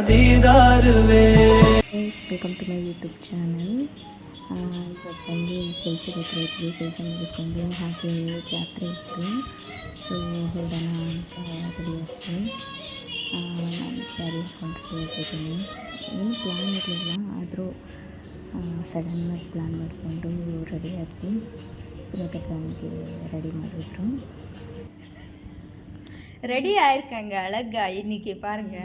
दीदार वे। Welcome to my YouTube channel. ಇವತ್ತು ಕೆಲಸದ ಹತ್ರ ಇದ್ವಿ, ಕೆಲಸ ಮುಗಿಸ್ಕೊಂಡು ಹಾಗೆ ಜಾತ್ರೆ ಇತ್ತು. ಸೊ ಹೊರಡೋಣ ಅಂತ ರೆಡಿ ಆಗ್ತೀನಿ. ನಾನು ಸ್ಯಾರಿ ಹಾಕ್ಕೊಂಡು ಹೋಗ್ತಿದ್ದೀನಿ. ಏನು ಪ್ಲ್ಯಾನ್ ಇರಲಿಲ್ಲ, ಆದರೂ ಸಡನ್ನಾಗಿ ಪ್ಲ್ಯಾನ್ ಮಾಡಿಕೊಂಡು ರೆಡಿ ಆದ್ವಿ. ಇವತ್ತು ಪ್ಲ್ಯಾನ್ಗೆ ರೆಡಿ ಮಾಡಿದ್ರು. ரெடி ஆயிருக்காங்க அழகா. இன்னைக்கு பாருங்க,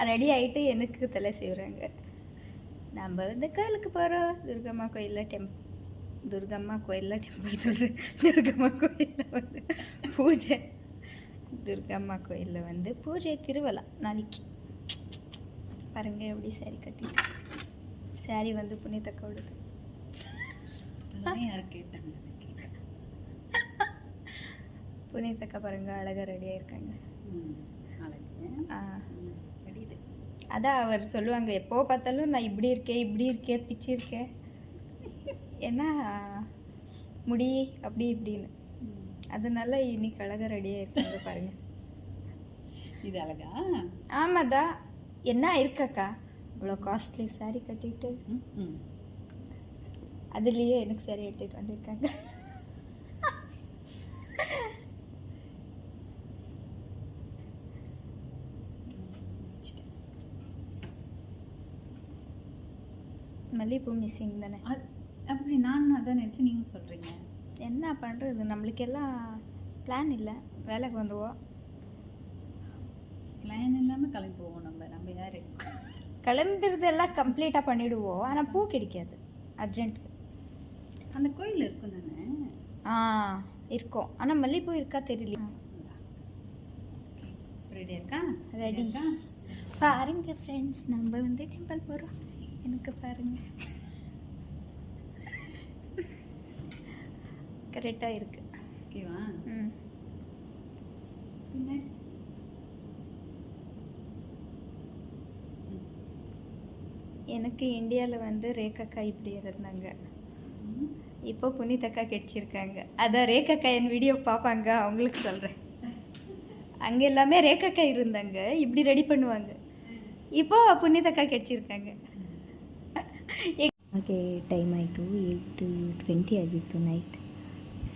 ரெடி ஆகிட்டு எனக்கு தலை செய்கிறாங்க. நம்ம வந்து கோயிலுக்கு போகிறோம். துர்கம்மா கோயிலில் டெம்பிள் சொல்கிறேன். துர்கம்மா கோயிலில் வந்து பூஜை. துர்கம்மா கோயிலில் வந்து பூஜை திருவிழா நாளைக்கு. பாருங்கள் எப்படி சாரி கட்டிட்டு. சாரி வந்து புனிதக்கா உள்ளது. புனிதக்கா பாருங்க அழகாக ரெடியாக இருக்காங்க. அதான் அவர் சொல்லுவாங்க, எப்போ பார்த்தாலும் நான் இப்படி இருக்கேன் பிச்சு இருக்கேன், ஏன்னா முடி அப்படி இப்படின்னு. அதனால இன்னைக்கு அழகாக ரெடியாக இருக்காங்க பாருங்க. இது அழகா? ஆமாதா. என்ன இருக்காக்கா இவ்வளோ காஸ்ட்லி சாரி கட்டிட்டு, அதுலேயே எனக்கு சாரி எடுத்துகிட்டு வந்திருக்காங்க. மல்லிகைப்பூ மிஸ்ஸிங் தானே? அப்படி நானும் அதான் நினச்சி நீங்கள் சொல்கிறீங்க. என்ன பண்ணுறது, நம்மளுக்கெல்லாம் பிளான் இல்லை. வேலைக்கு வந்துடுவோம். பிளான் இல்லாமல் கிளம்பி போவோம். நம்ம யார் கிளம்புறதெல்லாம் கம்ப்ளீட்டாக பண்ணிவிடுவோம். ஆனால் பூ கிடைக்காது அர்ஜென்ட். அந்த கோயில் இருக்கும் தானே? இருக்கும். ஆனால் மல்லிகைப்பூ இருக்கா தெரியல. ரெடி இருக்கா? ரெடி பாருங்க ஃப்ரெண்ட்ஸ், நம்ம வந்து டெம்பிள் போகிறோம். எனக்கு பாருங்க கரெக்டாக இருக்கு. ஓகேவா? எனக்கு இந்தியாவில் வந்து ரேகாக்கா இப்படி இருந்தாங்க. இப்போ புனிதக்கா கிடைச்சிருக்காங்க. அதான் ரேகாக்கா என் வீடியோ பார்ப்பாங்க, அவங்களுக்கு சொல்கிறேன். அங்கே எல்லாமே ரேகாக்கா இருந்தாங்க, இப்படி ரெடி பண்ணுவாங்க. இப்போ புனிதக்கா கிடைச்சிருக்காங்க. ಹಾಗೆ ಟೈಮ್ ಆಯಿತು, 8:20 ಆಗಿತ್ತು ನೈಟ್.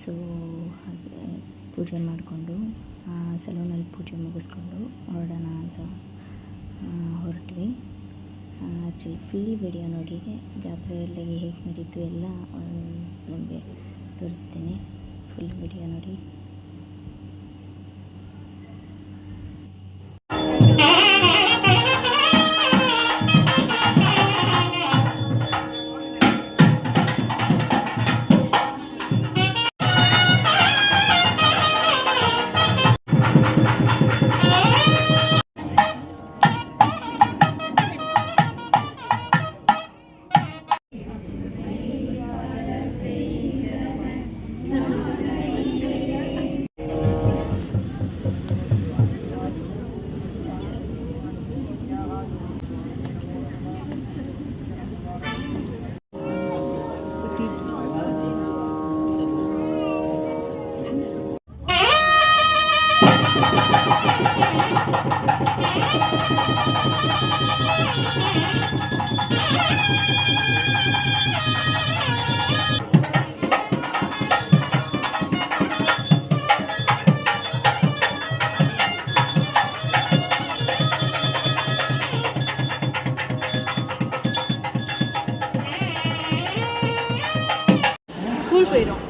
ಸೊ ಹಾಗೆ ಪೂಜೆ ಮಾಡಿಕೊಂಡು ಸಲೂನಲ್ಲಿ ಪೂಜೆ ಮುಗಿಸ್ಕೊಂಡು ಹೊರಡೋಣ ಅಂತ ಹೊರಟ್ವಿ. ಆ್ಯಕ್ಚುಲಿ ಫುಲ್ಲಿ ವಿಡಿಯೋ ನೋಡಿ, ಜಾತ್ರೆಯಲ್ಲಿ ಹೇಗೆ ನಡೀತು ಎಲ್ಲ ನಿಮಗೆ ತೋರಿಸ್ತೀನಿ. ಫುಲ್ ವಿಡಿಯೋ ನೋಡಿ. ஸ்கூல் போயிடும்.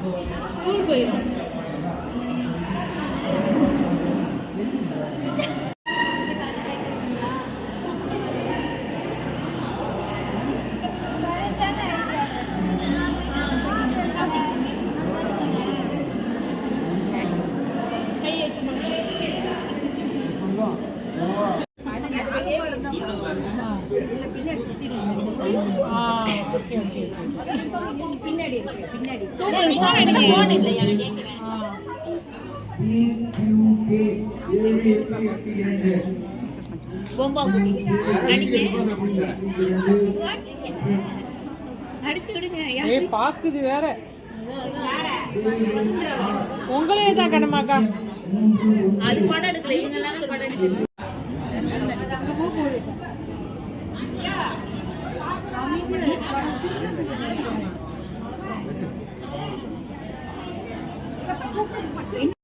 பின்னாடி பாக்குது வேற உங்களே தான் கண்ணமாக்கா அது படம் எடுக்கல இவங்க எல்லாரும் படம் எடுத்து இருக்கு